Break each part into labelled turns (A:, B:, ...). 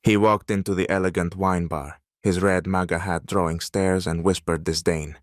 A: He walked into the elegant wine bar, his red MAGA hat drawing stares and whispered disdain.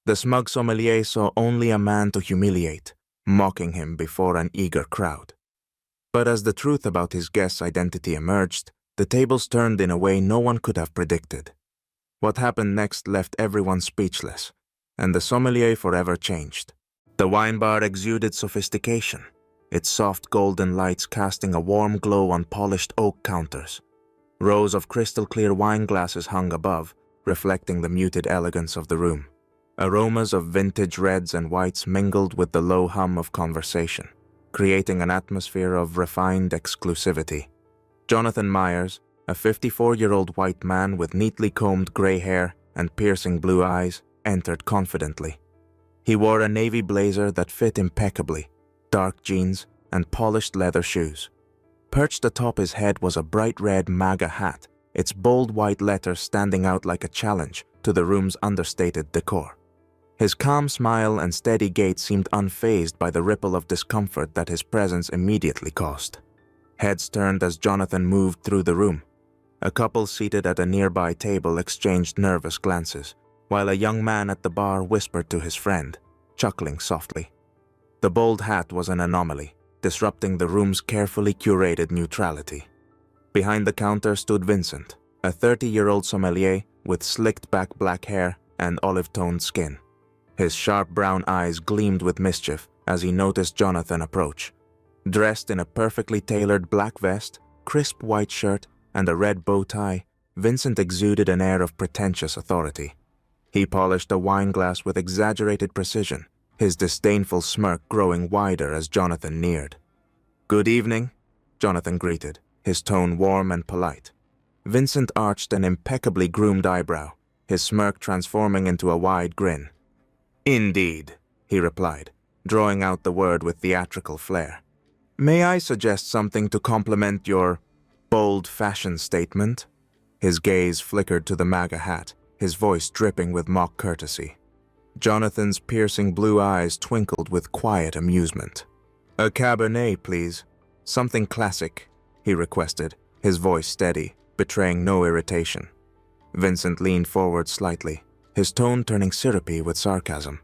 A: The smug sommelier saw only a man to humiliate, mocking him before an eager crowd. But as the truth about his guest's identity emerged, the tables turned in a way no one could have predicted. What happened next left everyone speechless, and the sommelier forever changed. The wine bar exuded sophistication, its soft golden lights casting a warm glow on polished oak counters. Rows of crystal-clear wine glasses hung above, reflecting the muted elegance of the room. Aromas of vintage reds and whites mingled with the low hum of conversation, creating an atmosphere of refined exclusivity. Jonathan Myers, a 54-year-old white man with neatly combed gray hair and piercing blue eyes, entered confidently. He wore a navy blazer that fit impeccably, dark jeans, and polished leather shoes. Perched atop his head was a bright red MAGA hat, its bold white letters standing out like a challenge to the room's understated decor. His calm smile and steady gait seemed unfazed by the ripple of discomfort that his presence immediately caused. Heads turned as Jonathan moved through the room. A couple seated at a nearby table exchanged nervous glances, while a young man at the bar whispered to his friend, chuckling softly. The bold hat was an anomaly, disrupting the room's carefully curated neutrality. Behind the counter stood Vincent, a 30-year-old sommelier with slicked-back black hair and olive-toned skin. His sharp brown eyes gleamed with mischief as he noticed Jonathan approach. Dressed in a perfectly tailored black vest, crisp white shirt, and a red bow tie, Vincent exuded an air of pretentious authority. He polished a wine glass with exaggerated precision, his disdainful smirk growing wider as Jonathan neared. "Good evening," Jonathan greeted, his tone warm and polite. Vincent arched an impeccably groomed eyebrow, his smirk transforming into a wide grin. "Indeed," he replied, drawing out the word with theatrical flair. "May I suggest something to complement your bold fashion statement?" His gaze flickered to the MAGA hat, his voice dripping with mock courtesy. Jonathan's piercing blue eyes twinkled with quiet amusement. "A Cabernet, please. Something classic," he requested, his voice steady, betraying no irritation. Vincent leaned forward slightly, his tone turning syrupy with sarcasm.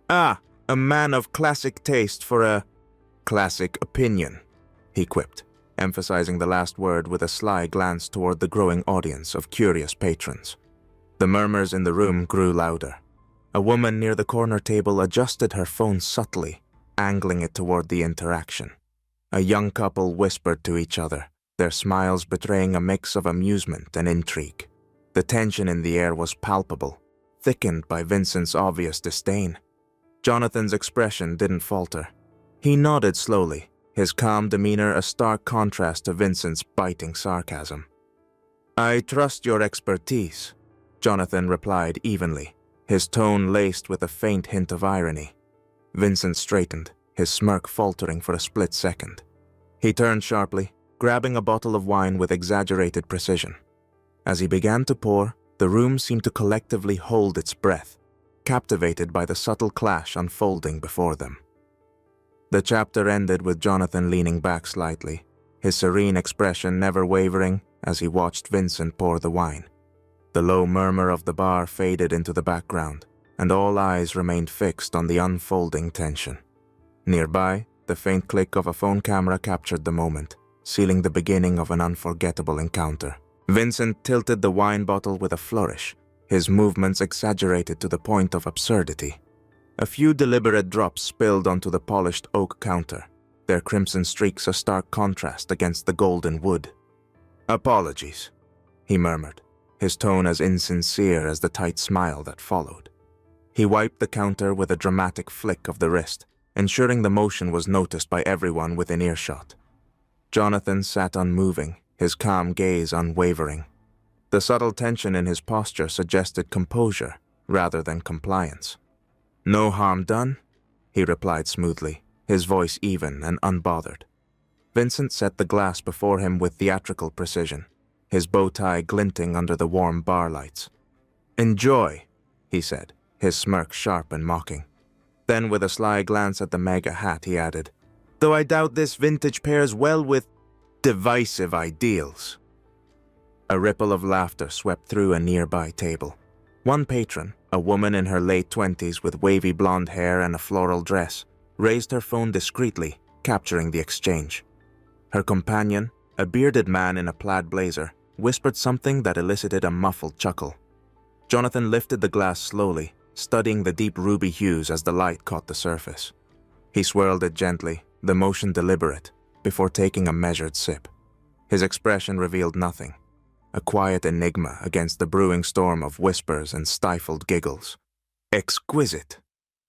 A: "Ah, a man of classic taste for a classic opinion," he quipped, emphasizing the last word with a sly glance toward the growing audience of curious patrons. The murmurs in the room grew louder. A woman near the corner table adjusted her phone subtly, angling it toward the interaction. A young couple whispered to each other, their smiles betraying a mix of amusement and intrigue. The tension in the air was palpable, thickened by Vincent's obvious disdain. Jonathan's expression didn't falter. He nodded slowly, his calm demeanor a stark contrast to Vincent's biting sarcasm. "I trust your expertise," Jonathan replied evenly, his tone laced with a faint hint of irony. Vincent straightened, his smirk faltering for a split second. He turned sharply, grabbing a bottle of wine with exaggerated precision. As he began to pour, the room seemed to collectively hold its breath, captivated by the subtle clash unfolding before them. The chapter ended with Jonathan leaning back slightly, his serene expression never wavering as he watched Vincent pour the wine. The low murmur of the bar faded into the background, and all eyes remained fixed on the unfolding tension. Nearby, the faint click of a phone camera captured the moment, sealing the beginning of an unforgettable encounter. Vincent tilted the wine bottle with a flourish, his movements exaggerated to the point of absurdity. A few deliberate drops spilled onto the polished oak counter, their crimson streaks a stark contrast against the golden wood. "Apologies," he murmured, his tone as insincere as the tight smile that followed. He wiped the counter with a dramatic flick of the wrist, ensuring the motion was noticed by everyone within earshot. Jonathan sat unmoving, his calm gaze unwavering. The subtle tension in his posture suggested composure rather than compliance. "No harm done," he replied smoothly, his voice even and unbothered. Vincent set the glass before him with theatrical precision, his bow tie glinting under the warm bar lights. "Enjoy," he said, his smirk sharp and mocking. Then with a sly glance at the MAGA hat, he added, "Though I doubt this vintage pairs well with divisive ideals." A ripple of laughter swept through a nearby table. One patron, a woman in her late 20s with wavy blonde hair and a floral dress, raised her phone discreetly, capturing the exchange. Her companion, a bearded man in a plaid blazer, whispered something that elicited a muffled chuckle. Jonathan lifted the glass slowly, studying the deep ruby hues as the light caught the surface. He swirled it gently, the motion deliberate, before taking a measured sip. His expression revealed nothing, a quiet enigma against the brewing storm of whispers and stifled giggles. "Exquisite,"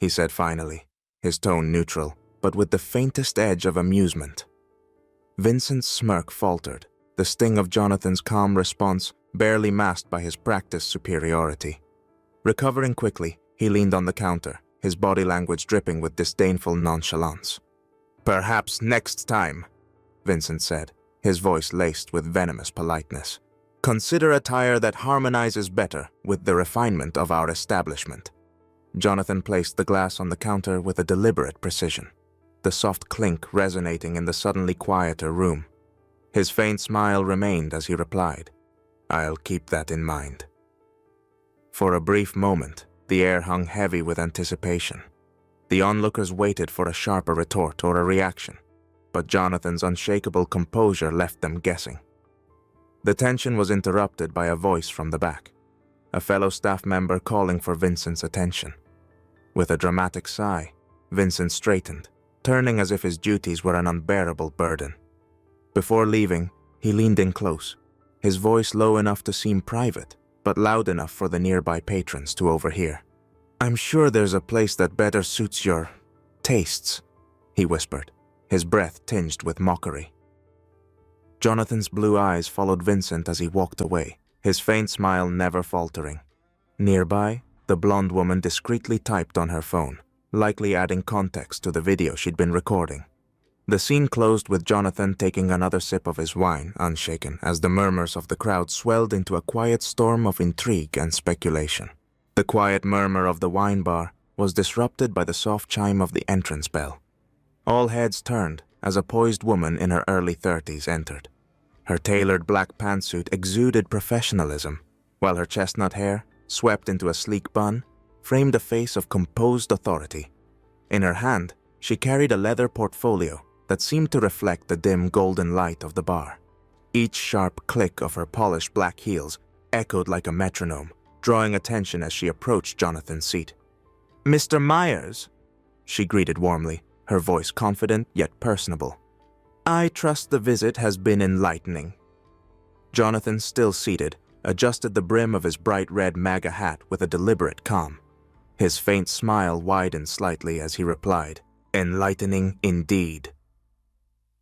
A: he said finally, his tone neutral, but with the faintest edge of amusement. Vincent's smirk faltered, the sting of Jonathan's calm response barely masked by his practiced superiority. Recovering quickly, he leaned on the counter, his body language dripping with disdainful nonchalance. "Perhaps next time," Vincent said, his voice laced with venomous politeness. "Consider attire that harmonizes better with the refinement of our establishment." Jonathan placed the glass on the counter with a deliberate precision, the soft clink resonating in the suddenly quieter room. His faint smile remained as he replied, "I'll keep that in mind." For a brief moment, the air hung heavy with anticipation. The onlookers waited for a sharper retort or a reaction, but Jonathan's unshakable composure left them guessing. The tension was interrupted by a voice from the back, a fellow staff member calling for Vincent's attention. With a dramatic sigh, Vincent straightened, turning as if his duties were an unbearable burden. Before leaving, he leaned in close, his voice low enough to seem private, but loud enough for the nearby patrons to overhear. "I'm sure there's a place that better suits your tastes," he whispered, his breath tinged with mockery. Jonathan's blue eyes followed Vincent as he walked away, his faint smile never faltering. Nearby, the blonde woman discreetly typed on her phone, likely adding context to the video she'd been recording. The scene closed with Jonathan taking another sip of his wine, unshaken, as the murmurs of the crowd swelled into a quiet storm of intrigue and speculation. The quiet murmur of the wine bar was disrupted by the soft chime of the entrance bell. All heads turned as a poised woman in her early 30s entered. Her tailored black pantsuit exuded professionalism, while her chestnut hair, swept into a sleek bun, framed a face of composed authority. In her hand, she carried a leather portfolio that seemed to reflect the dim golden light of the bar. Each sharp click of her polished black heels echoed like a metronome, drawing attention as she approached Jonathan's seat. "Mr. Myers," she greeted warmly, her voice confident yet personable. "I trust the visit has been enlightening." Jonathan, still seated, adjusted the brim of his bright red MAGA hat with a deliberate calm. His faint smile widened slightly as he replied, "Enlightening indeed."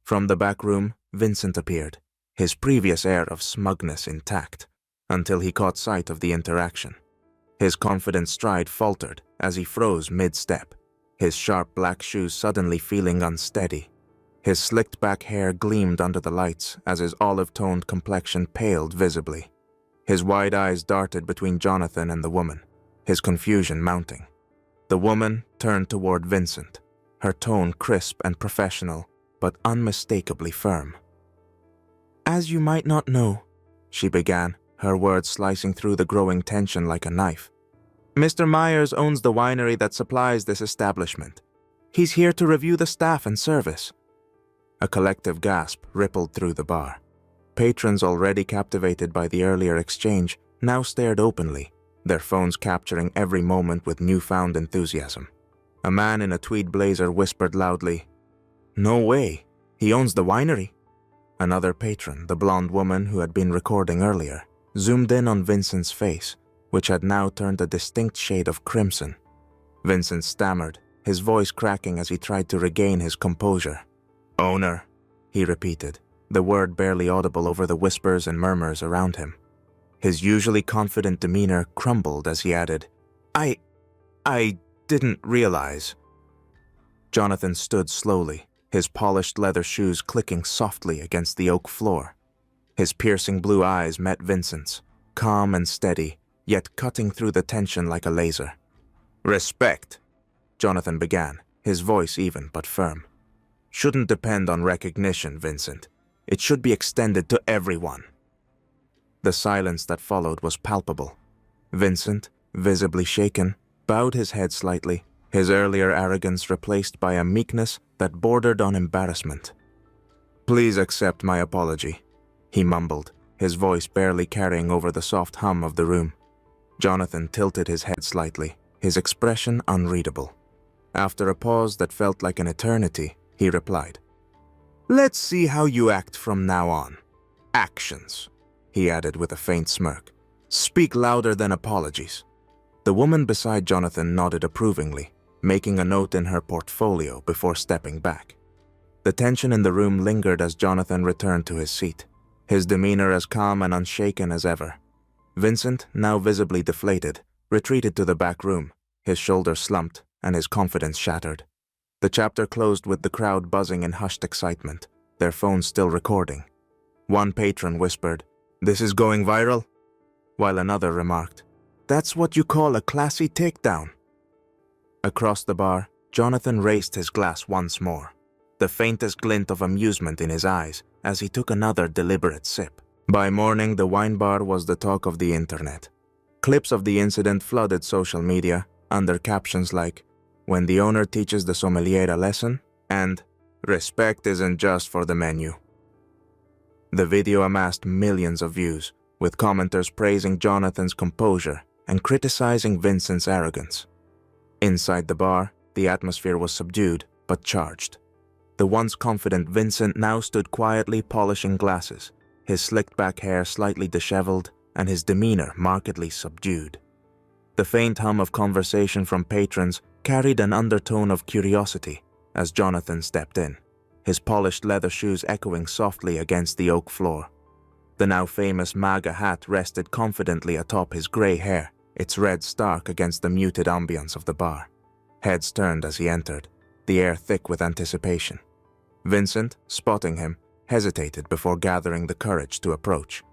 A: From the back room, Vincent appeared, his previous air of smugness intact, until he caught sight of the interaction. His confident stride faltered as he froze mid-step, his sharp black shoes suddenly feeling unsteady. His slicked back hair gleamed under the lights as his olive-toned complexion paled visibly. His wide eyes darted between Jonathan and the woman, his confusion mounting. The woman turned toward Vincent, her tone crisp and professional, but unmistakably firm. "As you might not know," she began, her words slicing through the growing tension like a knife, "Mr. Myers owns the winery that supplies this establishment. He's here to review the staff and service." A collective gasp rippled through the bar. Patrons already captivated by the earlier exchange now stared openly, their phones capturing every moment with newfound enthusiasm. A man in a tweed blazer whispered loudly, "No way, he owns the winery." Another patron, the blonde woman who had been recording earlier, zoomed in on Vincent's face, which had now turned a distinct shade of crimson. Vincent stammered, his voice cracking as he tried to regain his composure. "Owner," he repeated, the word barely audible over the whispers and murmurs around him. His usually confident demeanor crumbled as he added, I didn't realize." Jonathan stood slowly, his polished leather shoes clicking softly against the oak floor. His piercing blue eyes met Vincent's, calm and steady, yet cutting through the tension like a laser. "Respect," Jonathan began, his voice even but firm, "shouldn't depend on recognition, Vincent. It should be extended to everyone." The silence that followed was palpable. Vincent, visibly shaken, bowed his head slightly, his earlier arrogance replaced by a meekness that bordered on embarrassment. "Please accept my apology," he mumbled, his voice barely carrying over the soft hum of the room. Jonathan tilted his head slightly, his expression unreadable. After a pause that felt like an eternity, he replied, "Let's see how you act from now on. Actions," he added with a faint smirk. "Speak louder than apologies." The woman beside Jonathan nodded approvingly, making a note in her portfolio before stepping back. The tension in the room lingered as Jonathan returned to his seat, his demeanor as calm and unshaken as ever. Vincent, now visibly deflated, retreated to the back room, his shoulders slumped and his confidence shattered. The chapter closed with the crowd buzzing in hushed excitement, their phones still recording. One patron whispered, "This is going viral?" while another remarked, "That's what you call a classy takedown." Across the bar, Jonathan raised his glass once more, the faintest glint of amusement in his eyes as he took another deliberate sip. By morning, the wine bar was the talk of the internet. Clips of the incident flooded social media under captions like, "When the owner teaches the sommelier a lesson," and "Respect isn't just for the menu." The video amassed millions of views, with commenters praising Jonathan's composure and criticizing Vincent's arrogance. Inside the bar, the atmosphere was subdued but charged. The once confident Vincent now stood quietly polishing glasses, his slicked-back hair slightly disheveled and his demeanor markedly subdued. The faint hum of conversation from patrons carried an undertone of curiosity as Jonathan stepped in, his polished leather shoes echoing softly against the oak floor. The now famous MAGA hat rested confidently atop his gray hair, its red stark against the muted ambience of the bar. Heads turned as he entered, the air thick with anticipation. Vincent, spotting him, hesitated before gathering the courage to approach.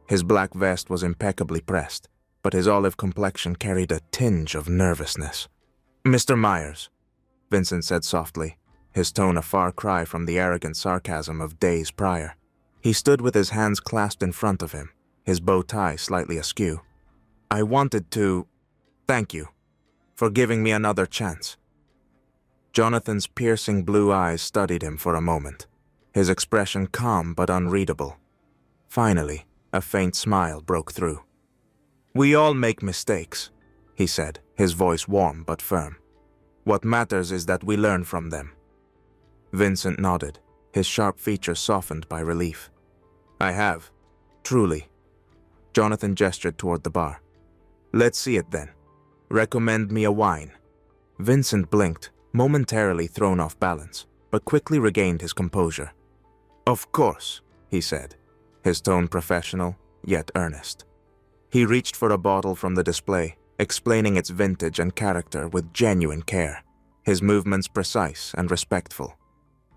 A: His black vest was impeccably pressed, but his olive complexion carried a tinge of nervousness. "Mr. Myers," Vincent said softly, his tone a far cry from the arrogant sarcasm of days prior. He stood with his hands clasped in front of him, his bow tie slightly askew. "I wanted to thank you for giving me another chance." Jonathan's piercing blue eyes studied him for a moment, his expression calm but unreadable. Finally, a faint smile broke through. "We all make mistakes," he said, his voice warm but firm. "What matters is that we learn from them." Vincent nodded, his sharp features softened by relief. "I have, truly." Jonathan gestured toward the bar. "Let's see it then. Recommend me a wine." Vincent blinked, momentarily thrown off balance, but quickly regained his composure. "Of course," he said, his tone professional, yet earnest. He reached for a bottle from the display, explaining its vintage and character with genuine care, his movements precise and respectful.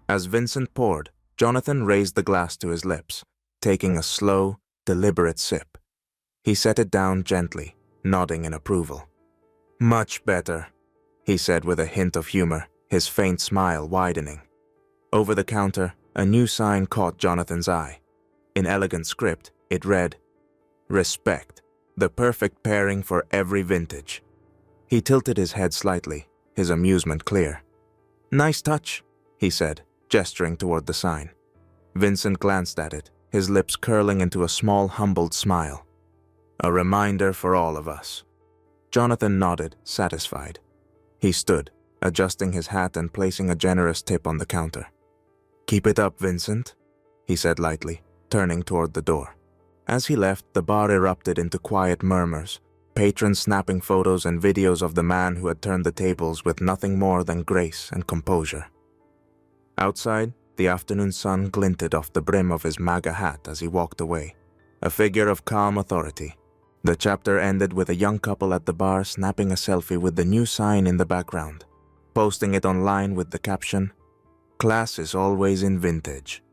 A: As Vincent poured, Jonathan raised the glass to his lips, taking a slow, deliberate sip. He set it down gently, nodding in approval. "Much better," he said with a hint of humor, his faint smile widening. Over the counter, a new sign caught Jonathan's eye. In elegant script, it read, "Respect, the perfect pairing for every vintage." He tilted his head slightly, his amusement clear. "Nice touch," he said, gesturing toward the sign. Vincent glanced at it, his lips curling into a small, humbled smile. "A reminder for all of us." Jonathan nodded, satisfied. He stood, adjusting his hat and placing a generous tip on the counter. "Keep it up, Vincent," he said lightly, turning toward the door. As he left, the bar erupted into quiet murmurs, patrons snapping photos and videos of the man who had turned the tables with nothing more than grace and composure. Outside, the afternoon sun glinted off the brim of his MAGA hat as he walked away, a figure of calm authority. The chapter ended with a young couple at the bar snapping a selfie with the new sign in the background, posting it online with the caption, "Class is always in vintage."